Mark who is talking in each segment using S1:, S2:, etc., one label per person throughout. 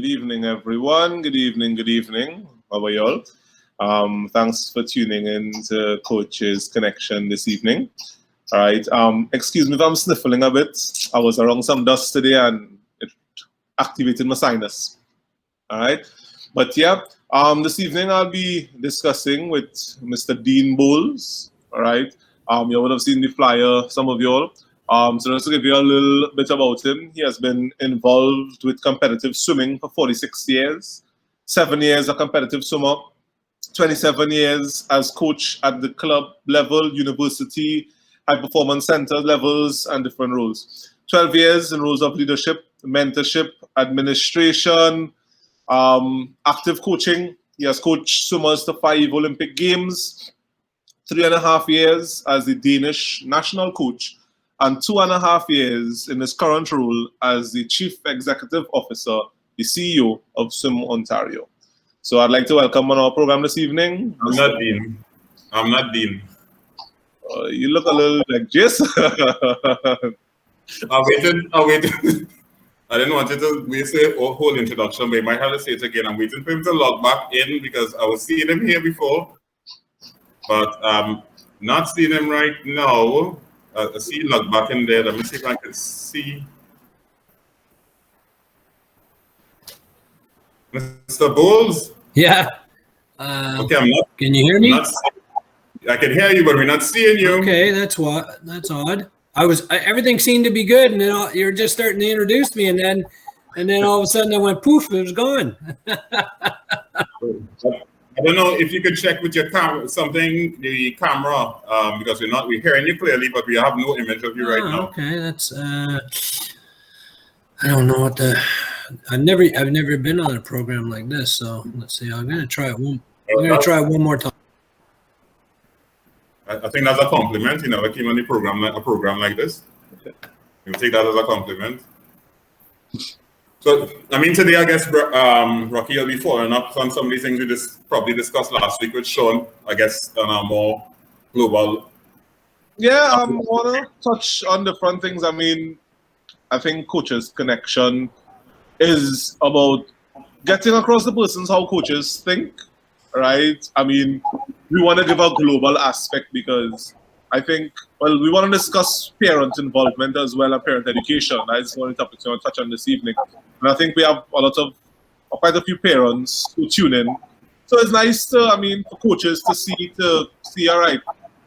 S1: Good evening, everyone. Good evening, good evening. How are y'all? Thanks for tuning in to Coach's Connection this evening. All right. Excuse me if I'm sniffling a bit. I was around some dust today and it activated my sinus. All right. But yeah, this evening I'll be discussing with Mr. Dean Boles. All right. You would have seen the flyer, some of y'all. So just to give you a little bit about him, he has been involved with competitive swimming for 46 years, 7 years a competitive swimmer, 27 years as coach at the club level, university, high performance center levels, and different roles. 12 years in roles of leadership, mentorship, administration, active coaching. He has coached swimmers to 5 Olympic Games, 3.5 years as the Danish national coach, and 2.5 years in his current role as the Chief Executive Officer, the CEO of Swim Ontario. So I'd like to welcome on our program this evening.
S2: I'm not Dean.
S1: You look a little like Jason.
S2: I waited. I didn't want you to waste a whole introduction, but I might have to say it again. I'm waiting for him to log back in because I was seeing him here before, but I'm not seeing him right now. I see him log back in there. Let me see if I can see. Mr. Boles?
S3: Yeah.
S2: Okay, I'm not.
S3: Can you hear me?
S2: I can hear you, but we're not seeing you.
S3: Okay, that's odd. Everything seemed to be good, and then you're just starting to introduce me, and then all of a sudden it went poof, it was gone.
S2: I don't know if you could check with your camera, the camera, because we're hearing you clearly, but we have no image of you right now.
S3: Okay, that's I don't know what I've never been on a program like this, so let's see. I'm gonna try it one more time.
S2: I think that's a compliment. You never came on a program like this. You take that as a compliment. So, I mean, today, I guess, Rocky will be following up on some of these things we probably discussed last week with Sean, I guess, on a more global.
S1: Yeah, I want to touch on different things. I mean, I think Coach's Connection is about getting across the persons how coaches think, right? I mean, we want to give a global aspect because I think, we want to discuss parent involvement as well and parent education. That's one of the topics we want to touch on this evening. And I think we have quite a few parents who tune in. So it's nice for coaches to see, all right,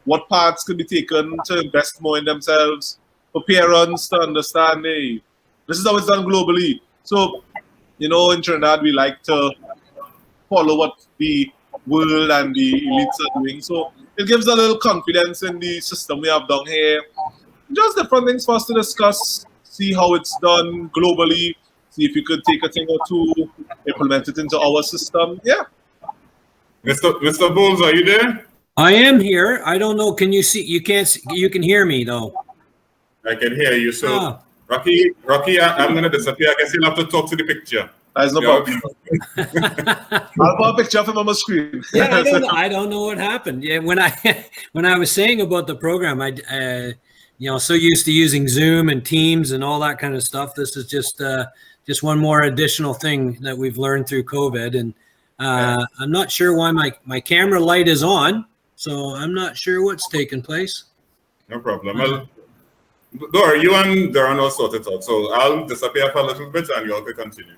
S1: what parts could be taken to invest more in themselves, for parents to understand, hey, this is how it's done globally. So, in Trinidad, we like to follow what the world and the elites are doing. So it gives a little confidence in the system we have down here. Just different things for us to discuss, see how it's done globally, see if we could take a thing or two, implement it into our system. Yeah.
S2: Mr. Boles, are you there?
S3: I am here. I don't know. Can you see? You can't see, you can hear me though.
S2: I can hear you. So Rocky, I'm going to disappear. I guess you'll have to talk to the picture.
S1: That's no problem. I'll put a picture of him on my screen.
S3: Yeah, I don't know what happened. Yeah, when I was saying about the program, I so used to using Zoom and Teams and all that kind of stuff. This is just one more additional thing that we've learned through COVID. And I'm not sure why my camera light is on, so I'm not sure what's taking place.
S2: No problem. Well, Dora, you and Darren will sort it out. So I'll disappear for a little bit and you all can continue.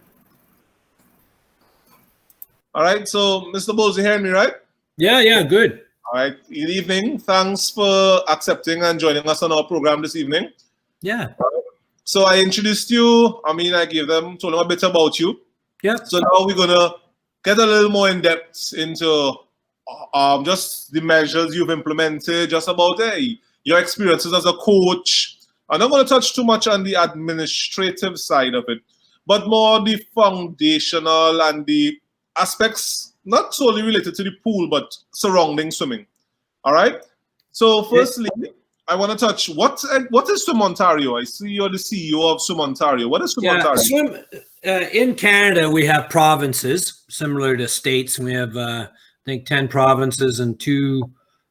S1: All right, so Mr. Boles, you hearing me, right?
S3: Yeah, good.
S1: All right, good evening. Thanks for accepting and joining us on our program this evening.
S3: Yeah.
S1: So I introduced you. I told them a bit about you.
S3: Yeah.
S1: So now we're gonna get a little more in depth into just the measures you've implemented, just about your experiences as a coach. I'm not going to touch too much on the administrative side of it, but more the foundational and the aspects not solely related to the pool, but surrounding swimming. All right. So firstly, I want to touch what is Swim Ontario? I see you're the CEO of Swim Ontario. What is Swim Ontario?
S3: In Canada, we have provinces similar to states. We have I think 10 provinces and two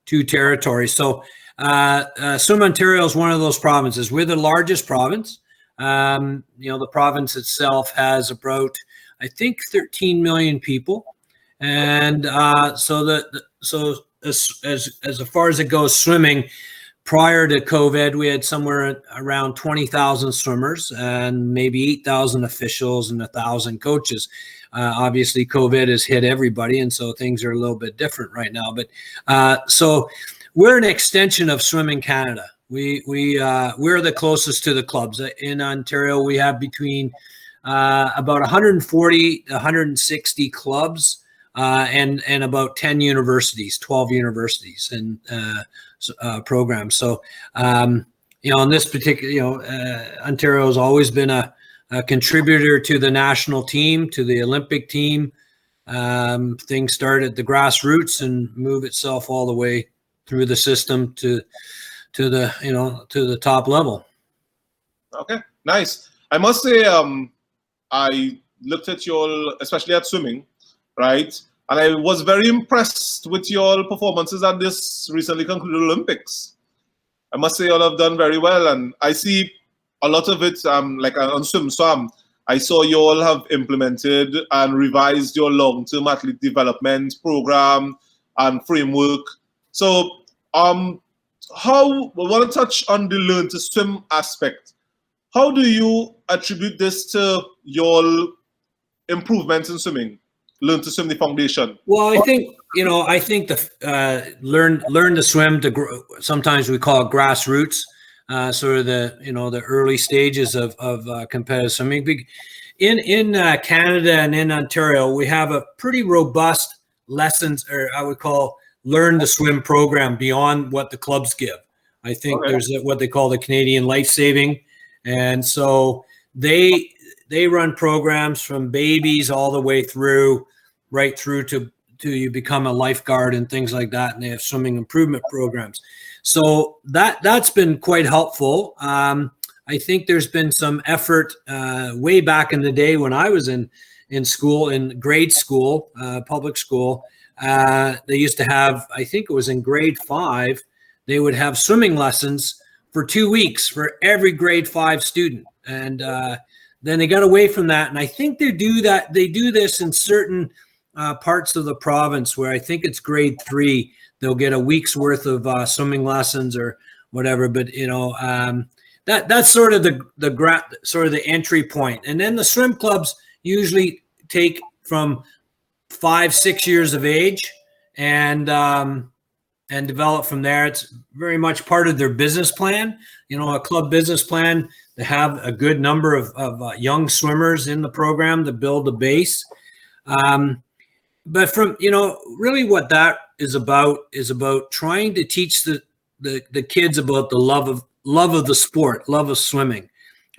S3: territories. So Swim Ontario is one of those provinces. We're the largest province. The province itself has about I think 13 million people, and so as far as it goes, swimming. Prior to COVID, we had somewhere around 20,000 swimmers and maybe 8,000 officials and 1,000 coaches. Obviously, COVID has hit everybody, and so things are a little bit different right now. But so we're an extension of Swimming Canada. We're the closest to the clubs. In Ontario, we have between about 140 to 160 clubs and about 10 universities, 12 universities and programs. So, in this particular, Ontario has always been a contributor to the national team, to the Olympic team. Things start at the grassroots and move itself all the way through the system to the top level.
S1: Okay, nice. I must say, I looked at you especially at swimming, right? And I was very impressed with your performances at this recently concluded Olympics. I must say you all have done very well, and I see a lot of it like on Swim Swam. I saw you all have implemented and revised your long-term athlete development program and framework. So how we want to touch on the learn to swim aspect. How do you attribute this to your improvements in swimming? Learn to swim, the foundation.
S3: Well, I think the learn to swim to sometimes we call it grassroots, sort of the early stages of competitive swimming. In Canada and in Ontario, we have a pretty robust lessons, or I would call learn to swim program beyond what the clubs give. I think there's what they call the Canadian Life Saving, and so they run programs from babies all the way right through to you become a lifeguard and things like that. And they have swimming improvement programs. So that's been quite helpful. I think there's been some effort way back in the day when I was in school, in grade school, public school. They used to have, I think it was in grade 5, they would have swimming lessons for 2 weeks for every grade 5 student. And then they got away from that. And I think they do this in certain parts of the province where I think it's grade 3, they'll get a week's worth of swimming lessons or whatever. But that's sort of the entry point. And then the swim clubs usually take from 5-6 years of age and develop from there. It's very much part of their business plan. A club business plan to have a good number of young swimmers in the program to build a base. But from, really what that is about trying to teach the kids about the love of the sport, love of swimming.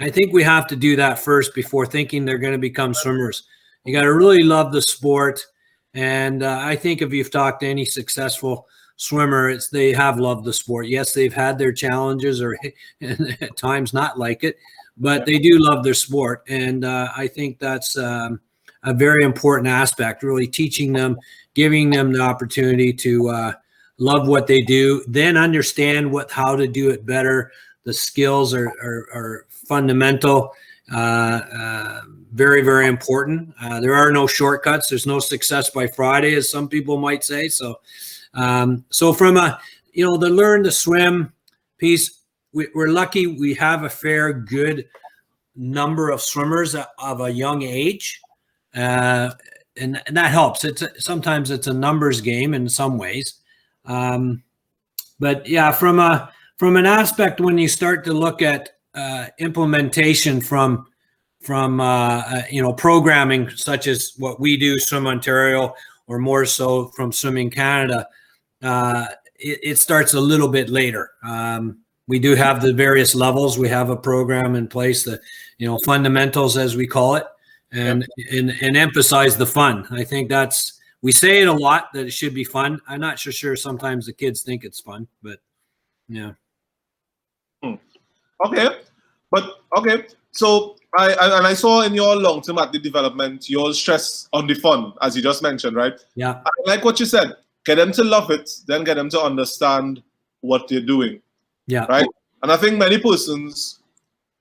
S3: I think we have to do that first before thinking they're going to become swimmers. You got to really love the sport. And I think if you've talked to any successful swimmer, they have loved the sport. Yes, they've had their challenges or at times not like it, but they do love their sport. And I think that's a very important aspect, really teaching them, giving them the opportunity to love what they do, then understand how to do it better. The skills are fundamental, very, very important. There are no shortcuts. There's no success by Friday, as some people might say. So from the learn to swim piece, we're lucky we have a good number of swimmers of a young age. And that helps. Sometimes it's a numbers game in some ways. But yeah, from an aspect, when you start to look at implementation from programming such as what we do, Swim Ontario, or more so from Swimming Canada, it starts a little bit later. We do have the various levels. We have a program in place, the fundamentals as we call it, and emphasize the fun. I think we say it a lot that it should be fun. I'm not sure sometimes the kids think it's fun, but yeah.
S1: Okay. So I saw in your long-term athlete development, you'll stress on the fun, as you just mentioned, right?
S3: Yeah.
S1: I like what you said. Get them to love it, then get them to understand what they're doing.
S3: Yeah.
S1: Right. And I think many persons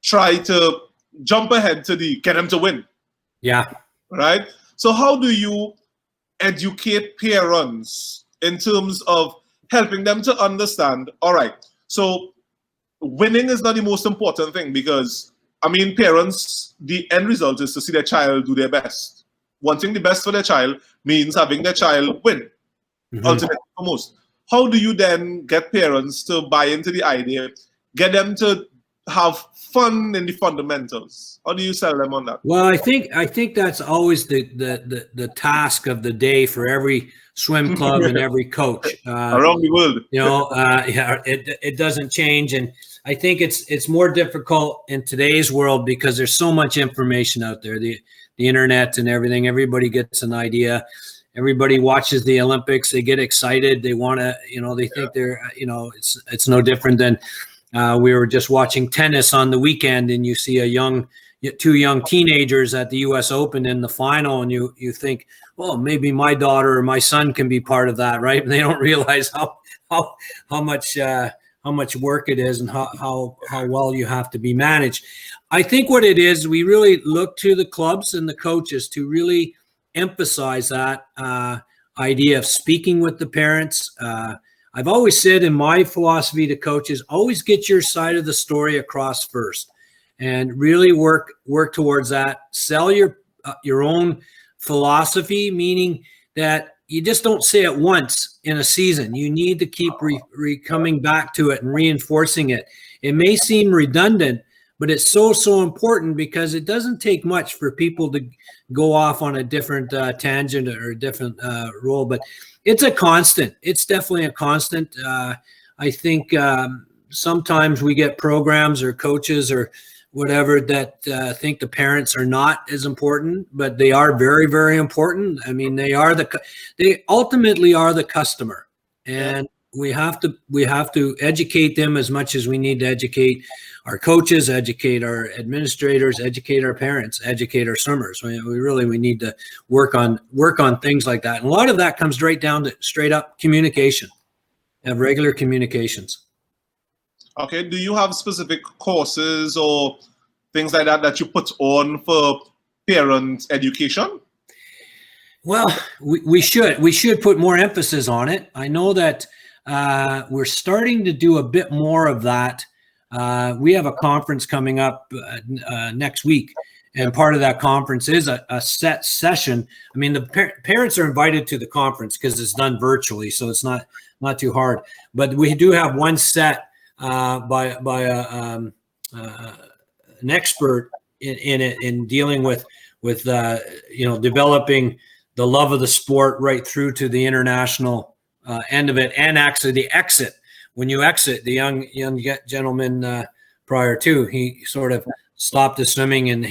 S1: try to jump ahead to get them to win.
S3: Yeah.
S1: right? So how do you educate parents in terms of helping them to understand, all right, so winning is not the most important thing, because I mean, parents, the end result is to see their child do their best. Wanting the best for their child means having their child win, ultimately for most. How do you then get parents to buy into the idea, get them to have fun in the fundamentals? How do you sell them on that?
S3: Well, I think that's always the task of the day for every swim club and every coach
S1: around the world.
S3: Yeah, it doesn't change, and I think it's more difficult in today's world because there's so much information out there, the internet and everything. Everybody gets an idea. Everybody watches the Olympics. They get excited. They want to, they think they're, it's no different than we were just watching tennis on the weekend, and you see two young teenagers at the U.S. Open in the final, and you think, well, maybe my daughter or my son can be part of that, right? And they don't realize how much work it is and how well you have to be managed. I think what it is, we really look to the clubs and the coaches to really emphasize that idea of speaking with the parents. I've always said in my philosophy to coaches, always get your side of the story across first, and really work towards that. Sell your own philosophy, meaning that you just don't say it once in a season. You need to keep coming back to it and reinforcing it. It may seem redundant, but it's so important, because it doesn't take much for people to go off on a different tangent or a different role. But it's a constant. It's definitely a constant. I think sometimes we get programs or coaches or whatever that think the parents are not as important, but they are very, very important. I mean, they ultimately are the customer, and we have to educate them as much as we need to educate our coaches, educate our administrators, educate our parents, educate our swimmers. We need to work on things like that. And a lot of that comes right down to straight up communication, have regular communications.
S1: Okay. Do you have specific courses or things like that you put on for parent education?
S3: Well, we should put more emphasis on it. I know that we're starting to do a bit more of that. We have a conference coming up next week, and part of that conference is a set session. I mean, the parents are invited to the conference because it's done virtually, so it's not too hard. But we do have one set by an expert in it, in dealing with developing the love of the sport right through to the international end of it, and actually the exit. When you exit, the young gentleman prior to, he sort of stopped his swimming and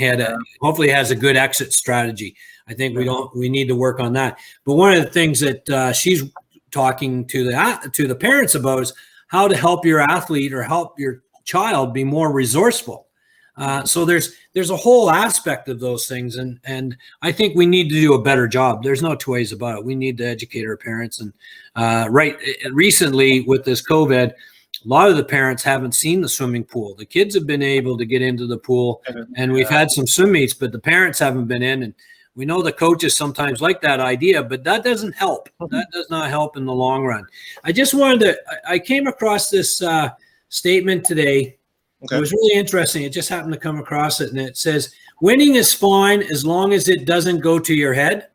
S3: hopefully has a good exit strategy. I think we need to work on that. But one of the things that she's talking to the parents about is how to help your athlete or help your child be more resourceful. So there's a whole aspect of those things, and I think we need to do a better job. There's no two ways about it. We need to educate our parents, and recently with this COVID, a lot of the parents haven't seen the swimming pool. The kids have been able to get into the pool, and we've had some swim meets, but the parents haven't been in. And we know the coaches sometimes like that idea, but that doesn't help. That does not help in the long run. I came across this statement today. Okay. It was really interesting. It just happened to come across it, and it says, winning is fine as long as it doesn't go to your head,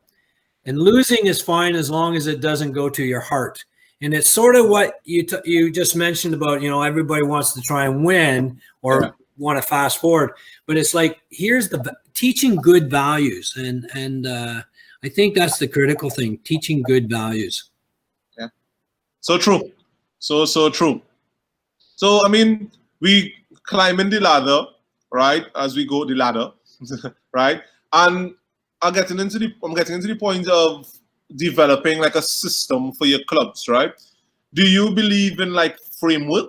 S3: and losing is fine as long as it doesn't go to your heart. And it's sort of what you just mentioned about, everybody wants to try and win or want to fast forward, but it's like, here's the teaching good values. And I think that's the critical thing, teaching good values.
S1: Yeah. So true. So true. So, I mean, we climbing the ladder, right? As we go the ladder, right? And I'm getting into the point of developing like a system for your clubs, right? Do you believe in like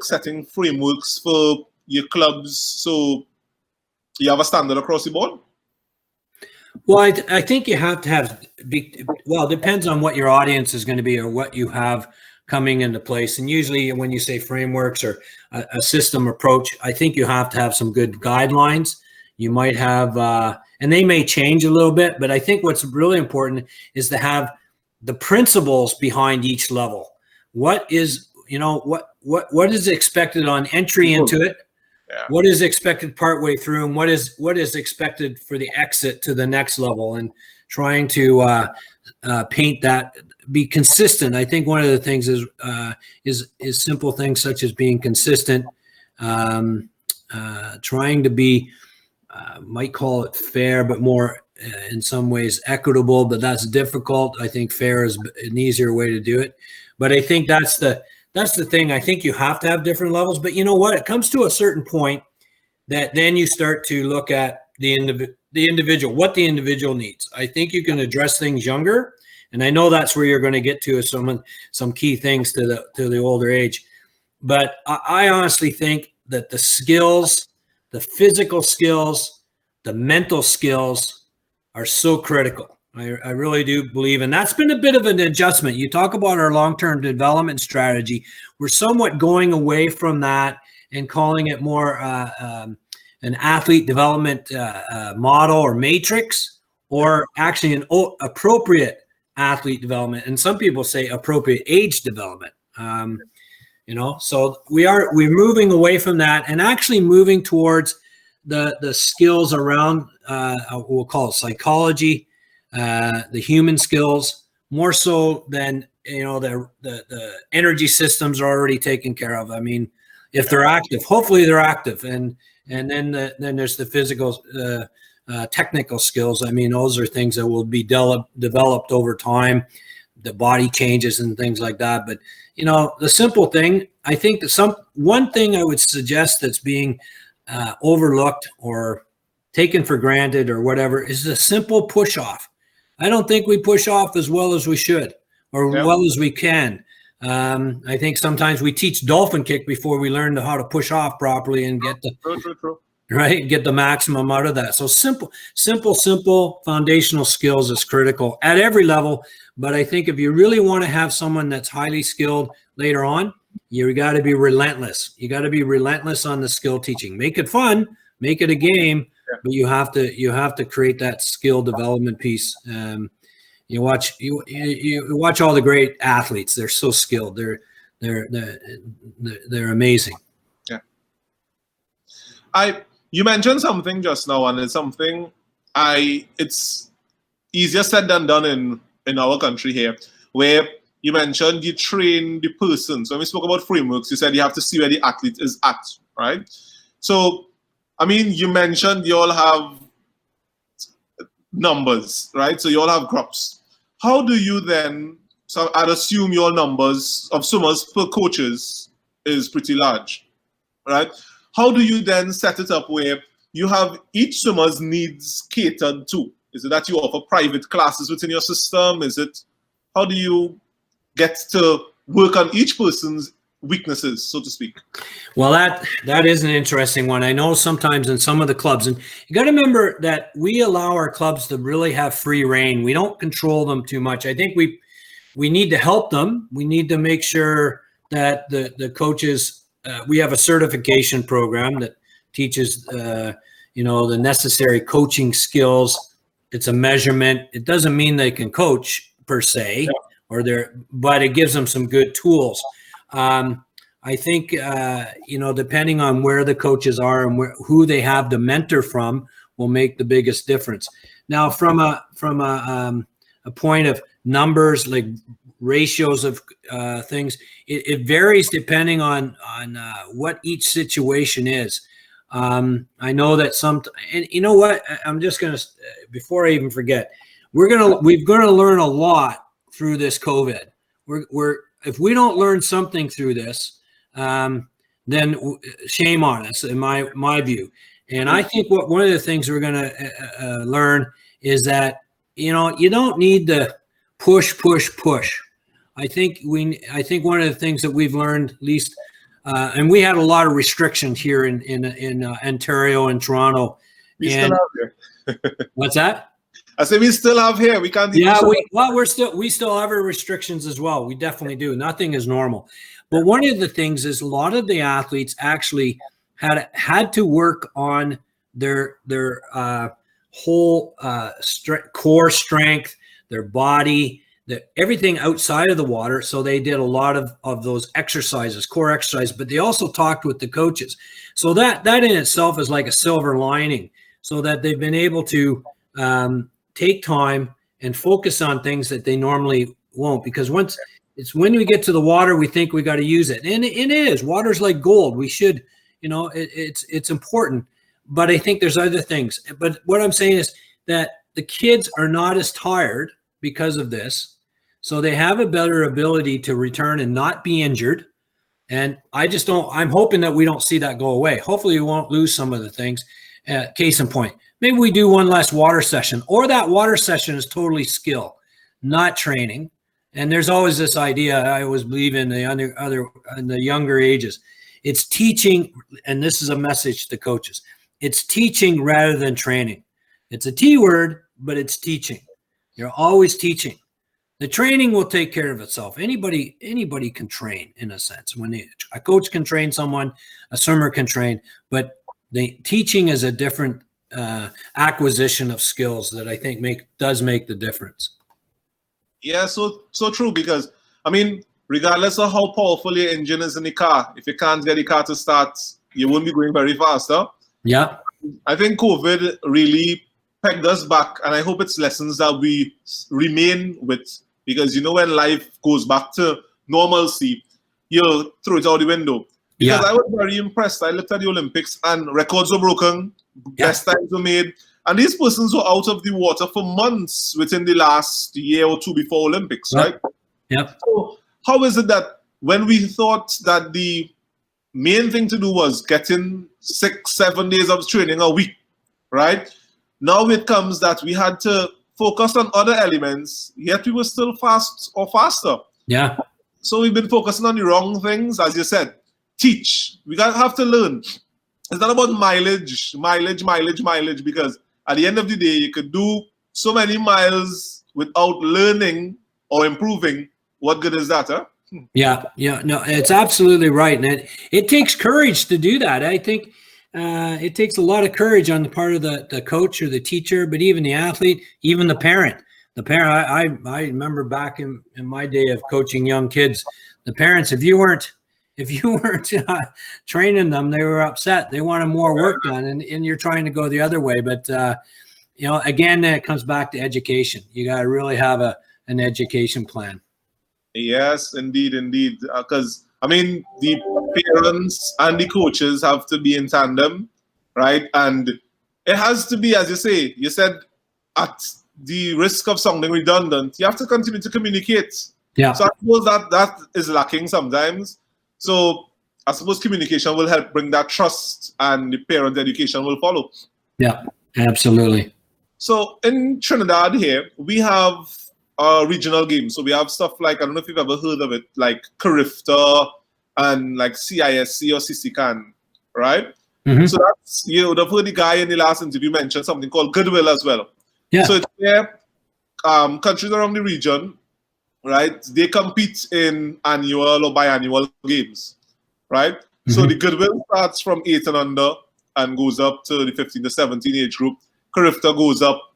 S1: setting frameworks for your clubs so you have a standard across the board?
S3: Well, I think you have to have, it depends on what your audience is going to be or what you have coming into place. And usually when you say frameworks or a system approach, I think you have to have some good guidelines. You might have, and they may change a little bit, but I think what's really important is to have the principles behind each level. What is, what is expected on entry into it?
S1: Yeah.
S3: What is expected partway through, and what is expected for the exit to the next level, and trying to paint that, be consistent. I think one of the things is simple things such as being consistent, trying to be, might call it fair, but more in some ways equitable, but that's difficult. I think fair is an easier way to do it. But I think that's the thing. I think you have to have different levels, but you know what? It comes to a certain point that then you start to look at the individual, what the individual needs. I think you can address things younger, and I know that's where you're going to get to some key things to the older age. But I honestly think that the skills, the physical skills, the mental skills are so critical. I really do believe, and that's been a bit of an adjustment. You talk about our long-term development strategy. We're somewhat going away from that and calling it more an athlete development model or matrix, or actually an appropriate athlete development. And some people say appropriate age development. So we're moving away from that and actually moving towards the skills around we'll call it psychology, the human skills, more so than the energy systems are already taken care of. I mean, if they're active, hopefully they're active, and then there's the physical, technical skills. I mean, those are things that will be developed over time. The body changes and things like that. But the simple thing, I think that one thing I would suggest that's being overlooked or taken for granted or whatever is the simple push off. I don't think we push off as well as we should or well as we can. I think sometimes we teach dolphin kick before we learn how to push off properly and get get the maximum out of that. So simple foundational skills is critical at every level. But I think if you really want to have someone that's highly skilled later on, you got to be relentless. You got to be relentless on the skill teaching. Make it fun, make it a game, but you have to create that skill development piece. You watch all the great athletes. They're so skilled. They're amazing.
S1: Yeah. You mentioned something just now, and it's something it's easier said than done in our country here, where you mentioned you train the person. So when we spoke about frameworks, you said you have to see where the athlete is at, right? So, I mean, you mentioned you all have numbers, right? So you all have groups. How do you then, so I'd assume your numbers of swimmers per coaches is pretty large, right? How do you then set it up where you have each swimmer's needs catered to? Is it that you offer private classes within your system? How do you get to work on each person's weaknesses, so to speak?
S3: Well, that is an interesting one. I know sometimes in some of the clubs, and you got to remember that we allow our clubs to really have free reign. We don't control them too much. I think we need to help them. We need to make sure that the coaches, we have a certification program that teaches, the necessary coaching skills. It's a measurement. It doesn't mean they can coach per se, but it gives them some good tools. I think, depending on where the coaches are and who they have to mentor from will make the biggest difference. Now, from a point of numbers, like ratios of things, it varies depending on what each situation is. I know that and you know what, I'm just going to, before I even forget, we're going to learn a lot through this COVID. If we don't learn something through this, then shame on us, in my view. And I think one of the things we're going to learn is that, you don't need to push. I think one of the things that we've learned, at least, and we had a lot of restrictions here in Ontario and Toronto.
S1: We still have here.
S3: What's that?
S1: I said we still have here. We can't.
S3: Yeah, we still have our restrictions as well. We definitely do. Nothing is normal. But one of the things is a lot of the athletes actually had to work on their whole core strength, their body, everything outside of the water. So they did a lot of those exercises, core exercises, but they also talked with the coaches. So that in itself is like a silver lining, so that they've been able to take time and focus on things that they normally won't, because when we get to the water, we think we got to use it. And it is. Water's like gold. We should, it's important. But I think there's other things. But what I'm saying is that the kids are not as tired because of this. So they have a better ability to return and not be injured. And I'm hoping that we don't see that go away. Hopefully we won't lose some of the things. Case in point, maybe we do one less water session, or that water session is totally skill, not training. And there's always this idea, I always believe in the younger ages, it's teaching, and this is a message to coaches. It's teaching rather than training. It's a T word, but it's teaching. You're always teaching. The training will take care of itself. Anybody can train, in a sense. A coach can train someone, a swimmer can train, but the teaching is a different acquisition of skills that I think does make the difference.
S1: Yeah, so true, because regardless of how powerful your engine is in the car, if you can't get the car to start, you won't be going very fast, huh?
S3: Yeah.
S1: I think COVID really pegged us back, and I hope it's lessons that we remain with, because when life goes back to normalcy, you'll throw it out the window. Because I was very impressed. I looked at the Olympics and records were broken, best times were made, and these persons were out of the water for months within the last year or two before Olympics, right?
S3: Yep.
S1: So how is it that when we thought that the main thing to do was getting 6-7 days of training a week, right? Now it comes that we had to focus on other elements, yet we were still fast or faster.
S3: Yeah.
S1: So we've been focusing on the wrong things, as you said. Teach. We have to learn. It's not about mileage, because at the end of the day, you could do so many miles without learning or improving. What good is that, huh?
S3: Yeah. No, it's absolutely right. And it takes courage to do that. I think it takes a lot of courage on the part of the coach or the teacher, but even the athlete, even the parent. I remember back in my day of coaching young kids, the parents, if you weren't training them, they were upset. They wanted more work done, and you're trying to go the other way. But again, it comes back to education. You got to really have an education plan.
S1: Yes, indeed. Because the parents and the coaches have to be in tandem, right? And it has to be, as you say, you said, at the risk of sounding redundant, you have to continue to communicate.
S3: Yeah.
S1: So I suppose that is lacking sometimes. So I suppose communication will help bring that trust, and the parent education will follow.
S3: Yeah, absolutely.
S1: So in Trinidad here, we have regional games. So we have stuff like, I don't know if you've ever heard of it, like Carifta and like CISC or CCCAN, right? Mm-hmm. So that's, you would have heard the guy in the last interview mention something called Goodwill as well. Yeah. So it's where countries around the region, right, they compete in annual or biannual games, right? Mm-hmm. So the Goodwill starts from 8 and under and goes up to the 15 to 17 age group. Carifta goes up,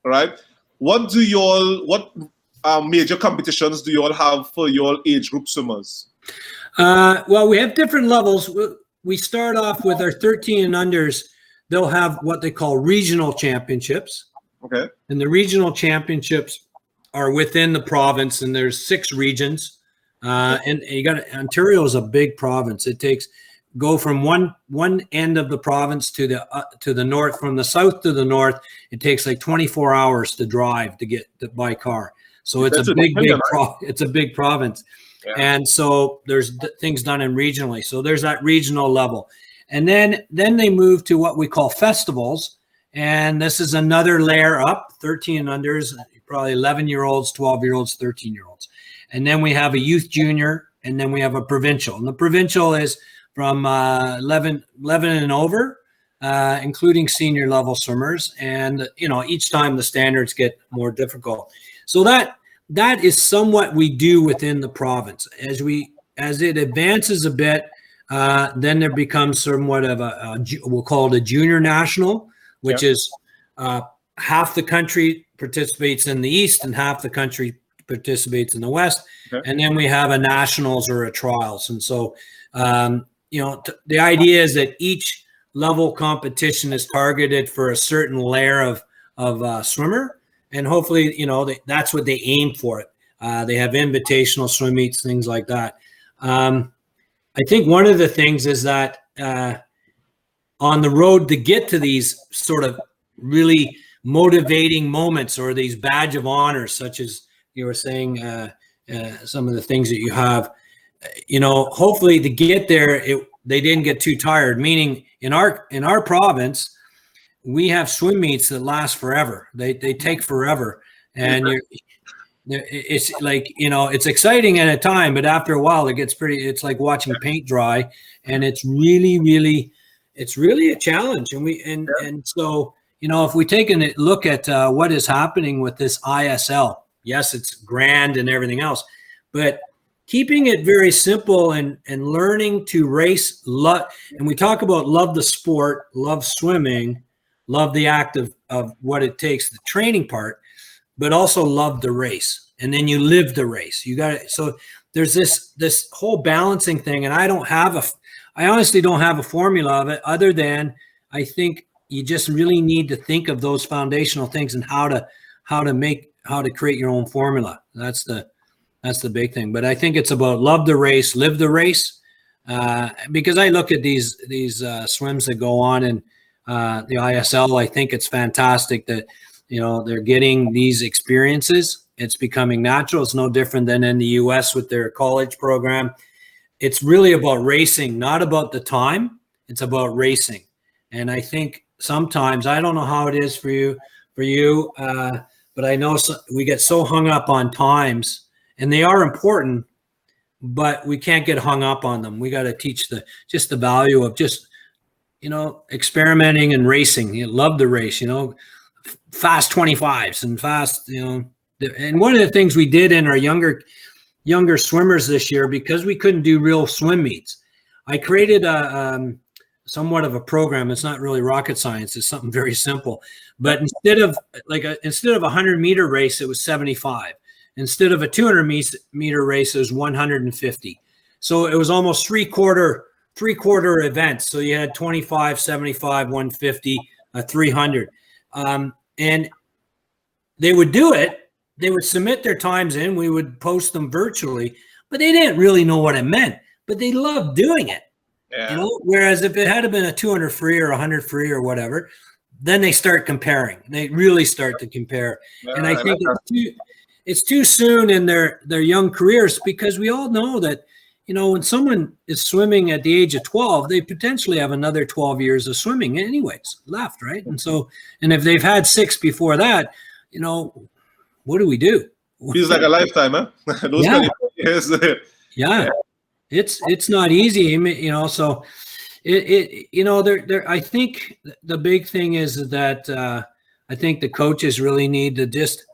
S1: right? What major competitions do you all have for your age group swimmers?
S3: Well, we have different levels. We start off with our 13 and unders. They'll have what they call regional championships.
S1: Okay. And
S3: the regional championships are within the province, and there's 6 regions. And you got Ontario is a big province. It takes go from one end of the province to the north, from the south to the north. It takes like 24 hours to drive to get by car. So it's a big province. Yeah. And so there's things done in regionally. So there's that regional level. And then they move to what we call festivals. And this is another layer up, 13 and unders, probably 11-year-olds, 12-year-olds, 13-year-olds. And then we have a youth junior, and then we have a provincial. And the provincial is from 11 and over, including senior level swimmers. And, each time the standards get more difficult. So that is somewhat we do within the province. As it advances a bit, then there becomes somewhat of we'll call it a junior national, which is half the country participates in the East and half the country participates in the West.
S1: Okay.
S3: And then we have a nationals or a trials. And so, the idea is that each level competition is targeted for a certain layer of swimmer. And hopefully, that's what they aim for it. They have invitational swim meets, things like that. I think one of the things is that on the road to get to these sort of really motivating moments or these badge of honors, such as you were saying, some of the things that you have, hopefully to get there, they didn't get too tired. Meaning in our province, we have swim meets that last forever. They take forever, and it's like, it's exciting at a time, but after a while it gets it's like watching paint dry, and it's really a challenge. And so, if we take a look at what is happening with this ISL, yes, it's grand and everything else, but keeping it very simple and learning to race, and we talk about love the sport, love swimming, love the act of what it takes, the training part, but also love the race. And then you live the race. You got it. So there's this whole balancing thing. And I honestly don't have a formula of it, other than I think you just really need to think of those foundational things and how to create your own formula. That's the big thing. But I think it's about love the race, live the race. Because I look at these swims that go on in the ISL, I think it's fantastic that, they're getting these experiences. It's becoming natural. It's no different than in the US with their college program. It's really about racing, not about the time. It's about racing. And I think sometimes, I don't know how it is for you, but I know we get so hung up on times, and they are important, but we can't get hung up on them. We got to teach the value of just, experimenting and racing. You love the race, fast 25s and fast, and one of the things we did in our younger swimmers this year, because we couldn't do real swim meets, I created somewhat of a program. It's not really rocket science. It's something very simple. But instead of a 100-meter race, it was 75. Instead of a 200-meter race, it was 150. So it was almost three-quarter events. So you had 25, 75, 150, 300. And they would do it. They would submit their times in. We would post them virtually, but they didn't really know what it meant. But they loved doing it. Yeah. Whereas if it had been a 200 free or 100 free or whatever, then they start comparing. They really start to compare. And I think it's too soon in their young careers, because we all know that, when someone is swimming at the age of 12, they potentially have another 12 years of swimming anyways left, right? And so, and if they've had 6 before that, what do we do?
S1: Feels like a lifetime, huh? Those 24 years.
S3: Yeah. It's not easy, so I think the big thing is that I think the coaches really need to just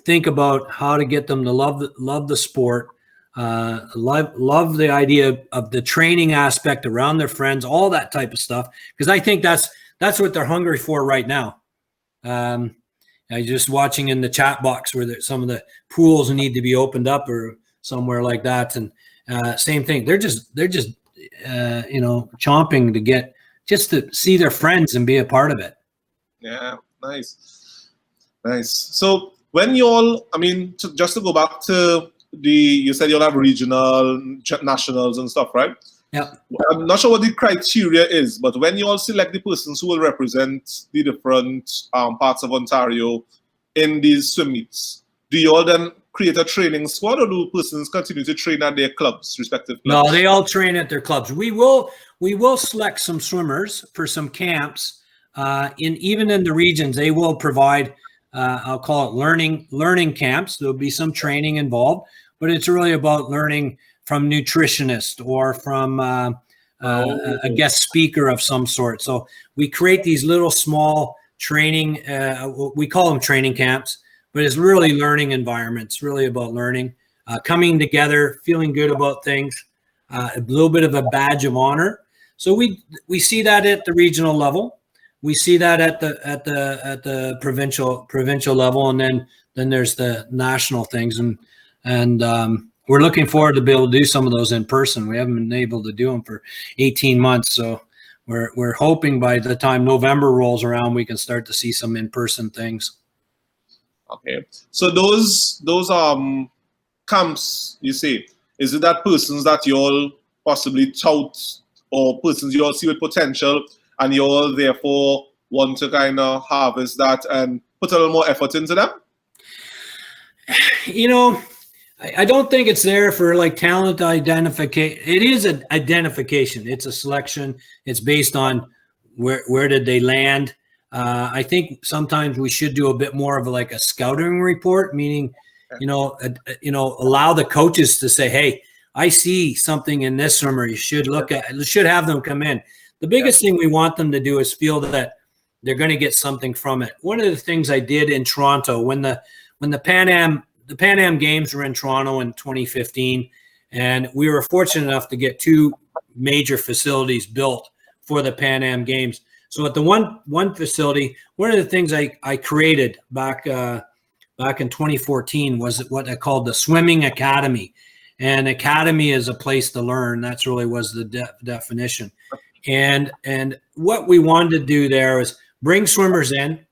S3: think about how to get them to love the sport, love the idea of the training aspect around their friends, all that type of stuff, because I think that's what they're hungry for right now. I just watching in the chat box where some of the pools need to be opened up or somewhere like that, and same thing. They're just chomping to get just to see their friends and be a part of it.
S1: Yeah, nice. So when you all, just to go back to you said you'll have regional, nationals and stuff, right?
S3: Yeah.
S1: I'm not sure what the criteria is, but when you all select the persons who will represent the different parts of Ontario in these swim meets, do you all then create a training squad, or do persons continue to train at their clubs, respective clubs?
S3: No, they all train at their clubs. We will select some swimmers for some camps. Even in the regions, they will provide, I'll call it learning camps. There'll be some training involved, but it's really about learning from nutritionists or from a guest speaker of some sort. So we create these little small training, we call them training camps, but it's really learning environments, really about learning, coming together, feeling good about things, a little bit of a badge of honor. So we see that at the regional level. we see that at the provincial level, and then there's the national things, and we're looking forward to be able to do some of those in person. We haven't been able to do them for 18 months, so we're hoping by the time November rolls around, we can start to see some in-person things.
S1: Okay, so those camps, you say, is it that persons that you all possibly tout, or persons you all see with potential, and you all therefore want to kind of harvest that and put a little more effort into them?
S3: You know, I don't think it's there for like talent identification. It is an identification. It's a selection. It's based on where did they land. I think sometimes we should do a bit more of like a scouting report, meaning, allow the coaches to say, hey, I see something in this swimmer. You should should have them come in. The biggest thing we want them to do is feel that they're going to get something from it. One of the things I did in Toronto when the Pan Am Games were in Toronto in 2015, and we were fortunate enough to get 2 major facilities built for the Pan Am Games. So at the one facility, one of the things I created back in 2014 was what I called the Swimming Academy. And academy is a place to learn. That's really was the definition. And what we wanted to do there is bring swimmers in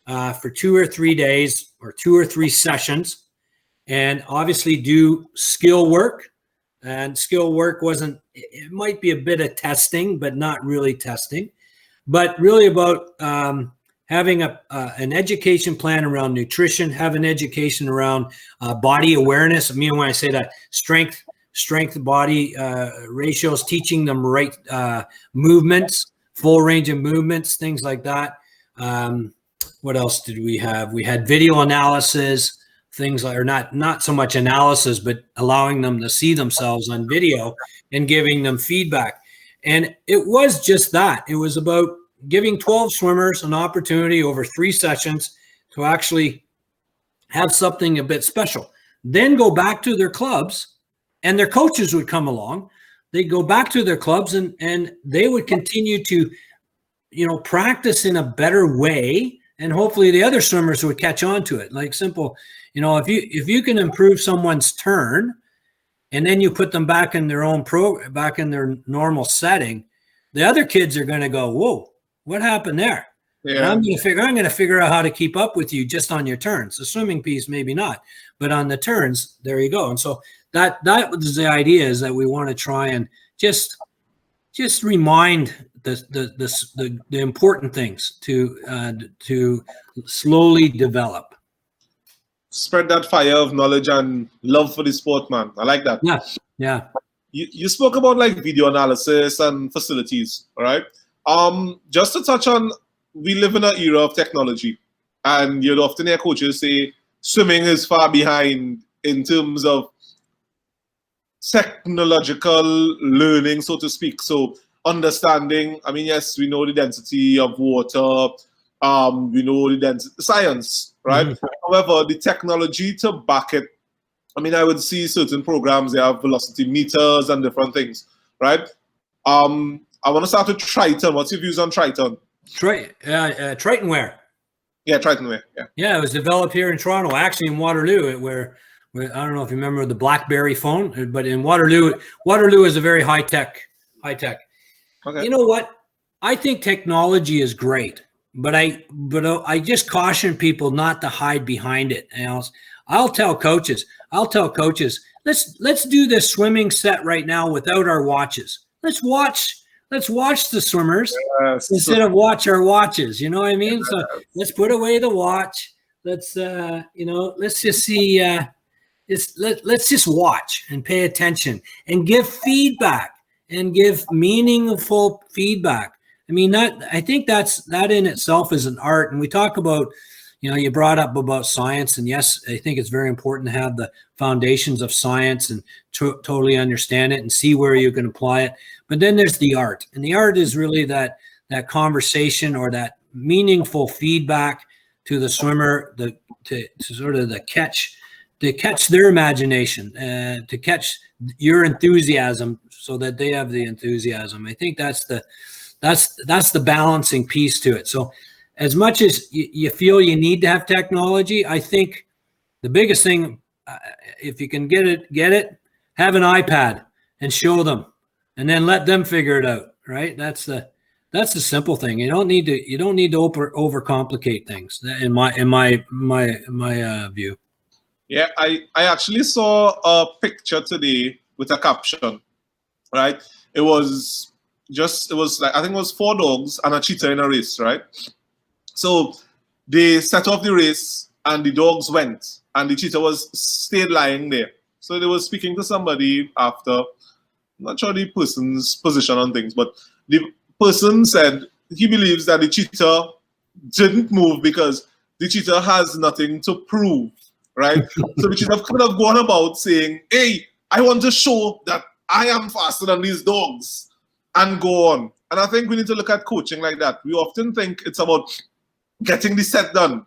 S3: for 2 or 3 days or 2 or 3 sessions, and obviously do skill work. And skill work it might be a bit of testing, but not really testing, but really about having an education plan around nutrition, have an education around body awareness. I mean, when I say that, strength body ratios, teaching them right movements, full range of movements, things like that. What else did we have? We had video analysis, things like, or not so much analysis, but allowing them to see themselves on video and giving them feedback. And it was just that. It was about giving 12 swimmers an opportunity over 3 sessions to actually have something a bit special. Then go back to their clubs, and their coaches would come along. They'd go back to their clubs, and they would continue to, practice in a better way, and hopefully the other swimmers would catch on to it. Like simple, if you can improve someone's turn, and then you put them back in their back in their normal setting, the other kids are going to go, whoa, what happened there? Yeah. I'm going to figure out how to keep up with you just on your turns. The swimming piece, maybe not, but on the turns, there you go. And so that was the idea, is that we want to try and just remind the important things to slowly develop.
S1: Spread that fire of knowledge and love for the sport, man. I like that.
S3: Yeah.
S1: You spoke about like video analysis and facilities, all right? Just to touch on, we live in an era of technology, and you'd often hear coaches say swimming is far behind in terms of technological learning, so to speak. So understanding, I mean, yes, we know the density of water, we know the density, science, right? Mm-hmm. However, the technology to back it, I mean, I would see certain programs, they have velocity meters and different things, right? I want to start with Triton. What's your views on Triton?
S3: Tritonware.
S1: Yeah, Tritonware.
S3: Yeah, it was developed here in Toronto, actually in Waterloo, where I don't know if you remember the BlackBerry phone, but in Waterloo is a very high tech. Okay. You know what? I think technology is great, but I just caution people not to hide behind it. And I'll tell coaches, let's do this swimming set right now without our watches. Let's watch the swimmers instead of watch our watches. You know what I mean? So let's put away the watch. Let's let's just see. Let's just watch and pay attention and give feedback and give meaningful feedback. I mean, I think that in itself is an art. And we talk about, you brought up about science, and yes, I think it's very important to have the foundations of science and totally understand it and see where you can apply it. But then there's the art, and the art is really that conversation or that meaningful feedback to the swimmer, to catch their imagination, to catch your enthusiasm, so that they have the enthusiasm. I think that's that's the balancing piece to it. So as much as you feel you need to have technology, I think the biggest thing, if you can get it, have an iPad and show them, and then let them figure it out. Right? That's the simple thing. You don't need to overcomplicate things. In my view.
S1: Yeah, I actually saw a picture today with a caption. Right? It was like, I think it was 4 dogs and a cheetah in a race. Right? So they set off the race and the dogs went and the cheetah stayed lying there. So they were speaking to somebody after, I'm not sure the person's position on things, but the person said he believes that the cheetah didn't move because the cheetah has nothing to prove, right? So the cheetah could have gone about saying, hey, I want to show that I am faster than these dogs, and go on. And I think we need to look at coaching like that. We often think it's about getting the set done,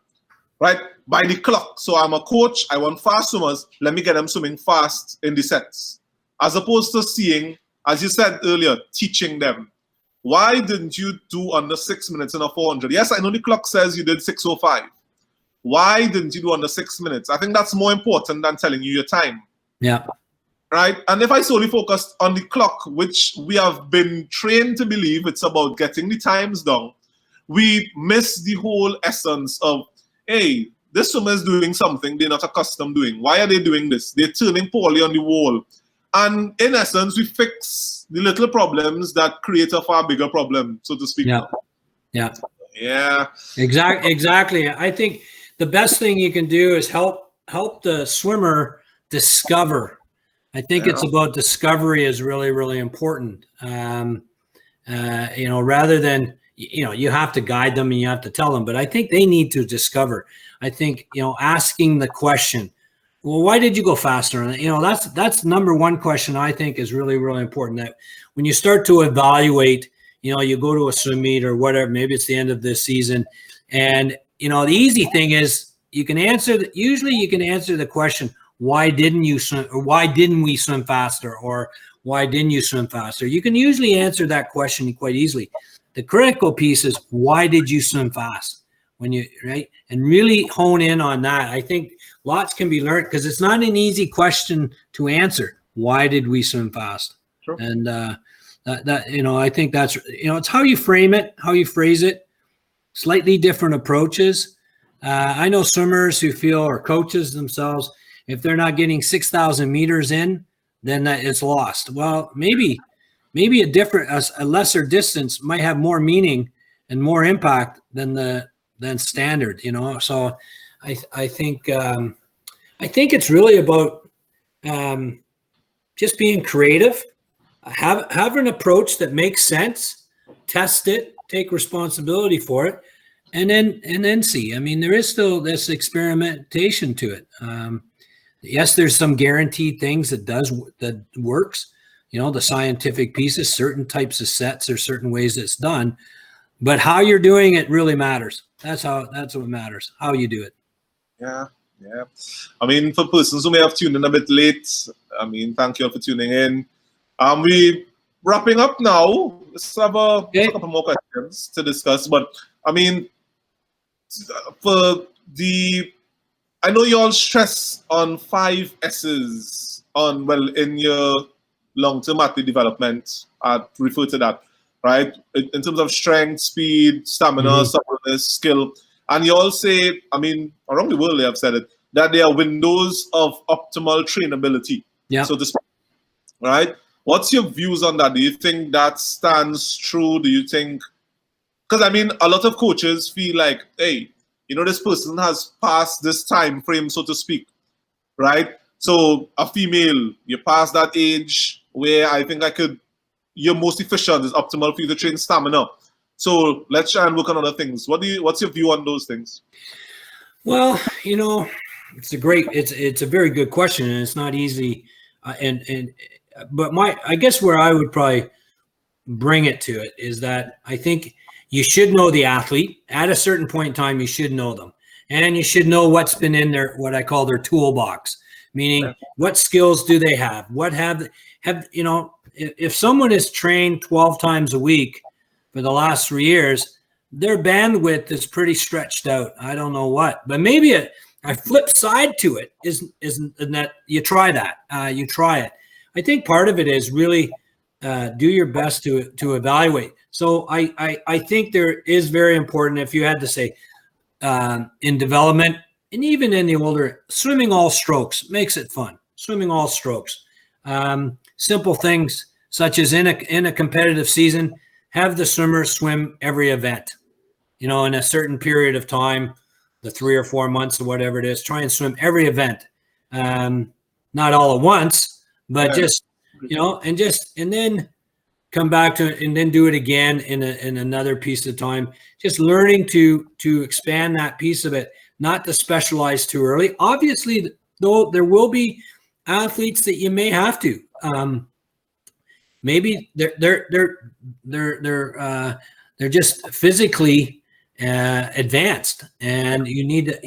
S1: right? By the clock. So I'm a coach, I want fast swimmers, let me get them swimming fast in the sets. As opposed to seeing, as you said earlier, teaching them. Why didn't you do under 6 minutes in a 400? Yes, I know the clock says you did 6:05. Why didn't you do under 6 minutes? I think that's more important than telling you your time.
S3: Yeah.
S1: Right? And if I solely focused on the clock, which we have been trained to believe it's about getting the times down, we miss the whole essence of, hey, this swimmer is doing something they're not accustomed doing. Why are they doing this? They're turning poorly on the wall. And in essence, we fix the little problems that create a far bigger problem, so to speak.
S3: Yeah. Yeah.
S1: Yeah.
S3: Exactly. I think the best thing you can do is help the swimmer discover. I think it's about discovery is really, really important. Rather than, you have to guide them and you have to tell them, but I think they need to discover. I think, asking the question, well, why did you go faster? That's number one question I think is really, really important. That when you start to evaluate, you go to a swim meet or whatever, maybe it's the end of this season. And, the easy thing is usually you can answer the question, why didn't you swim, or why didn't we swim faster, or why didn't you swim faster? You can usually answer that question quite easily. The critical piece is, why did you swim fast? Right? And really hone in on that. I think lots can be learned because it's not an easy question to answer. Why did we swim fast?
S1: Sure.
S3: And I think that's, it's how you frame it, how you phrase it, slightly different approaches. I know swimmers who feel, or coaches themselves, if they're not getting 6,000 meters in, then it's lost. Well, maybe a lesser distance might have more meaning and more impact than standard. So I think it's really about just being creative, have an approach that makes sense, test it, take responsibility for it, and then see. I mean, there is still this experimentation to it. Yes, there's some guaranteed things that works. The scientific pieces, certain types of sets or certain ways it's done, but how you're doing it really matters. That's what matters, how you do it.
S1: Yeah. I mean, for persons who may have tuned in a bit late, I mean, thank you for tuning in. We wrapping up now. Let's have a couple more questions to discuss. But I mean, I know you all stress on 5 S's in your long-term athlete development. I'd refer to that, right? In terms of strength, speed, stamina, suppleness, skill. And you all say, I mean, around the world they have said it, that they are windows of optimal trainability, so to speak, right? What's your views on that? Do you think that stands true? Do you think, because I mean, a lot of coaches feel like, hey, this person has passed this time frame, so to speak, right? So a female, you pass that age where I think you're most efficient, is optimal for you to train stamina. So let's try and work on other things. What's your view on those things?
S3: Well, it's a very good question, and it's not easy. But I guess where I would probably bring it to it is that I think you should know the athlete at a certain point in time. You should know them, and you should know what's been in their, what I call their toolbox, meaning what skills do they have? What have if someone is trained 12 times a week, for the last 3 years, their bandwidth is pretty stretched out. I don't know what, but maybe a flip side to it is that you try that. You try it. I think part of it is really do your best to evaluate. So I think there is very important, if you had to say in development and even in the older, swimming all strokes makes it fun. Swimming all strokes. Simple things such as in a competitive season, have the swimmer swim every event. In a certain period of time, the 3 or 4 months or whatever it is, try and swim every event. Not all at once, but just, and then come back to it and then do it again in another piece of time. Just learning to expand that piece of it, not to specialize too early. Obviously, though, there will be athletes that you may have to. Maybe they're just physically advanced, and you need to,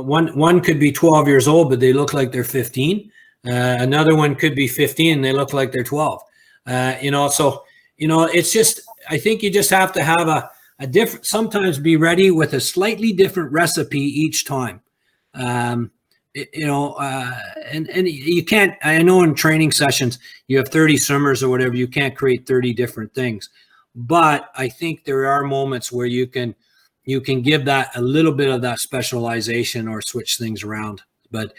S3: one could be 12 years old, but they look like they're 15. Another one could be 15 and they look like they're 12. It's just, I think you just have to have a different, sometimes be ready with a slightly different recipe each time. And you can't, I know in training sessions, you have 30 swimmers or whatever, you can't create 30 different things. But I think there are moments where you can give that a little bit of that specialization or switch things around. But,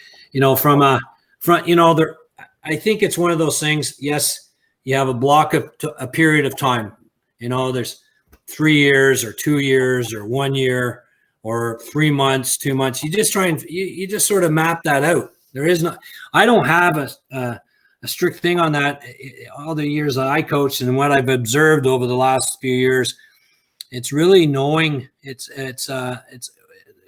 S3: from a front, I think it's one of those things. Yes, you have a block of a period of time, there's 3 years or 2 years or 1 year or 3 months, 2 months. You just try and you just sort of map that out. There is not, I don't have a strict thing on that. All the years that I coached and what I've observed over the last few years, it's really knowing. It's a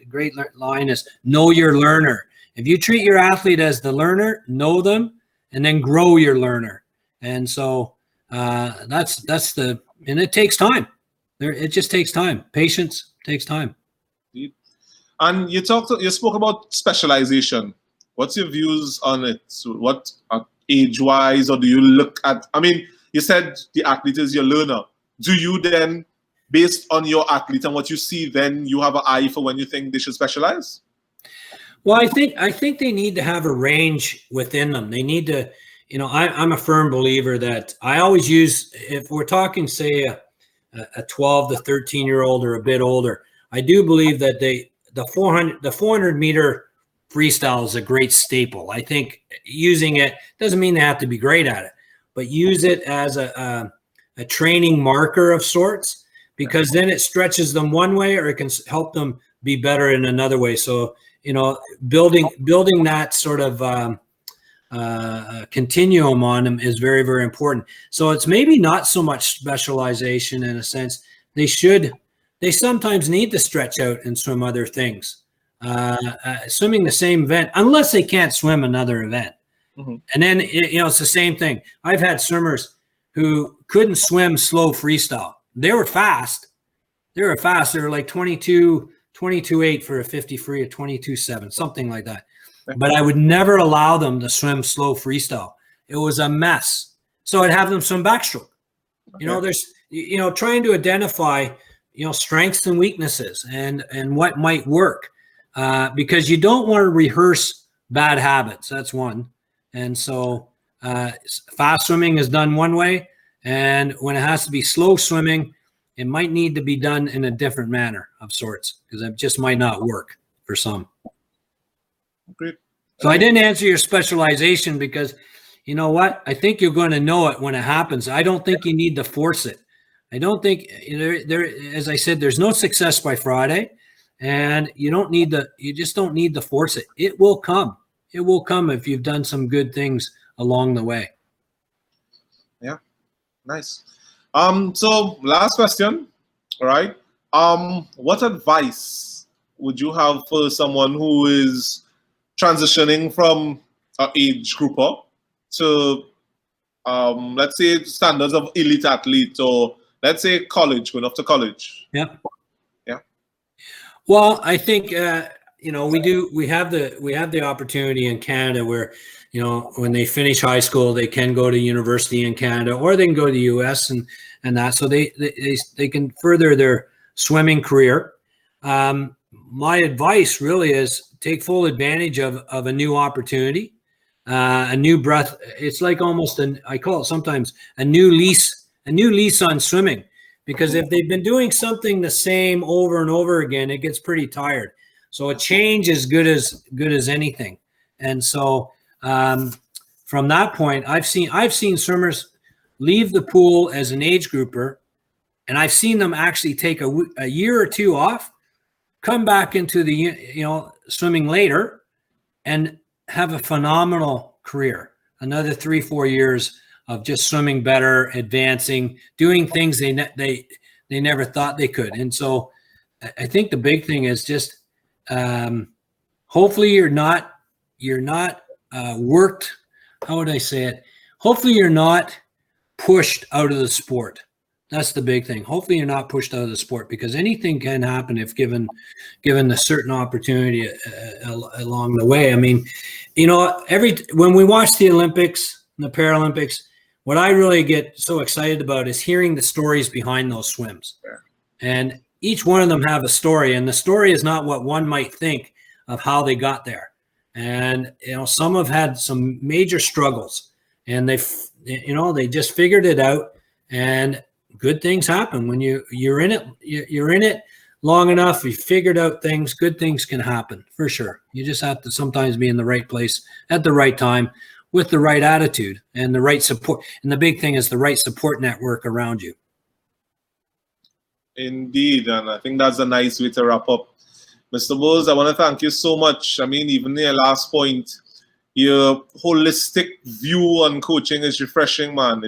S3: great line is know your learner. If you treat your athlete as the learner, know them, and then grow your learner. And so that's and it takes time. It just takes time. Patience takes time.
S1: And you spoke about specialization. What's your views on it? So what age-wise, or do you look at? I mean, you said the athlete is your learner. Do you then, based on your athlete and what you see, then you have an eye for when you think they should specialize?
S3: Well, I think they need to have a range within them. They need to, I'm a firm believer that I always use, if we're talking, say, a 12 to 13-year-old or a bit older, I do believe that the 400 meter freestyle is a great staple. I think using it doesn't mean they have to be great at it, but use it as a training marker of sorts, because then it stretches them one way or it can help them be better in another way. So, building that sort of continuum on them is very, very important. So it's maybe not so much specialization in a sense. They sometimes need to stretch out and swim other things. Swimming the same event, unless they can't swim another event. Mm-hmm. And then, it's the same thing. I've had swimmers who couldn't swim slow freestyle. They were fast. They were like 22.8 for a 50 free, or 22.7, something like that. But I would never allow them to swim slow freestyle. It was a mess. So I'd have them swim backstroke. Okay. There's, trying to identify, strengths and weaknesses and what might work. Because you don't want to rehearse bad habits. That's one. And so fast swimming is done one way. And when it has to be slow swimming, it might need to be done in a different manner of sorts, because it just might not work for some.
S1: Great.
S3: So I didn't answer your specialization because, you know what? I think you're going to know it when it happens. I don't think you need to force it. I don't think as I said, there's no success by Friday. And you just don't need to force it. It will come. It will come if you've done some good things along the way.
S1: Yeah. Nice. So last question. All right. What advice would you have for someone who is transitioning from an age grouper to, let's say, standards of elite athlete, or let's say college, going off to college?
S3: Yeah. Well, I think we have the opportunity in Canada where, when they finish high school, they can go to university in Canada, or they can go to the US and that, so they can further their swimming career. My advice really is take full advantage of a new opportunity, a new breath. It's like almost I call it sometimes a new lease on swimming, because if they've been doing something the same over and over again, it gets pretty tired. So a change is good as anything. And so from that point, I've seen swimmers leave the pool as an age grouper, and I've seen them actually take a year or two off, come back into the swimming later, and have a phenomenal career. Another 3-4 years of just swimming better, advancing, doing things they never thought they could. And so I think the big thing is just hopefully you're not worked. How would I say it? Hopefully you're not pushed out of the sport. That's the big thing. Hopefully you're not pushed out of the sport, because anything can happen if given a certain opportunity along the way. I mean, when we watch the Olympics and the Paralympics, what I really get so excited about is hearing the stories behind those swims. And each one of them have a story, and the story is not what one might think of how they got there. And some have had some major struggles, and they just figured it out, and good things happen when you're in it. You're in it long enough. You figured out things. Good things can happen for sure. You just have to sometimes be in the right place at the right time, with the right attitude and the right support. And the big thing is the right support network around you.
S1: Indeed, and I think that's a nice way to wrap up. Mr. Boles, I want to thank you so much. I mean, even your last point, your holistic view on coaching is refreshing, man.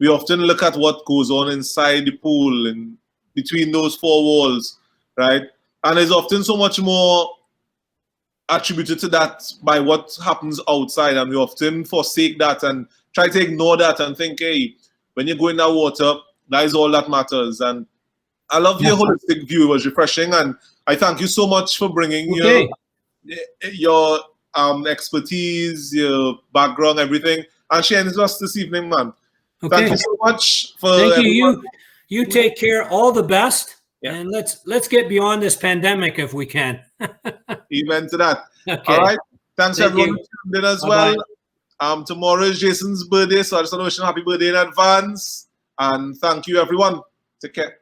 S1: We often look at what goes on inside the pool and between those four walls, right? And there's often so much more attributed to that by what happens outside, and we often forsake that and try to ignore that and think, hey, when you go in that water, that is all that matters. And I love your holistic view. It was refreshing, and I thank you so much for bringing your expertise, your background, everything, and sharing with us this evening, man. Okay. Thank you so much for
S3: everyone. You take care. All the best. Yeah. And let's get beyond this pandemic if we can.
S1: Amen to that. Okay. All right. Thanks everyone for tuning in as well. Tomorrow is Jason's birthday, so I just want to wish him happy birthday in advance. And thank you everyone. Take care.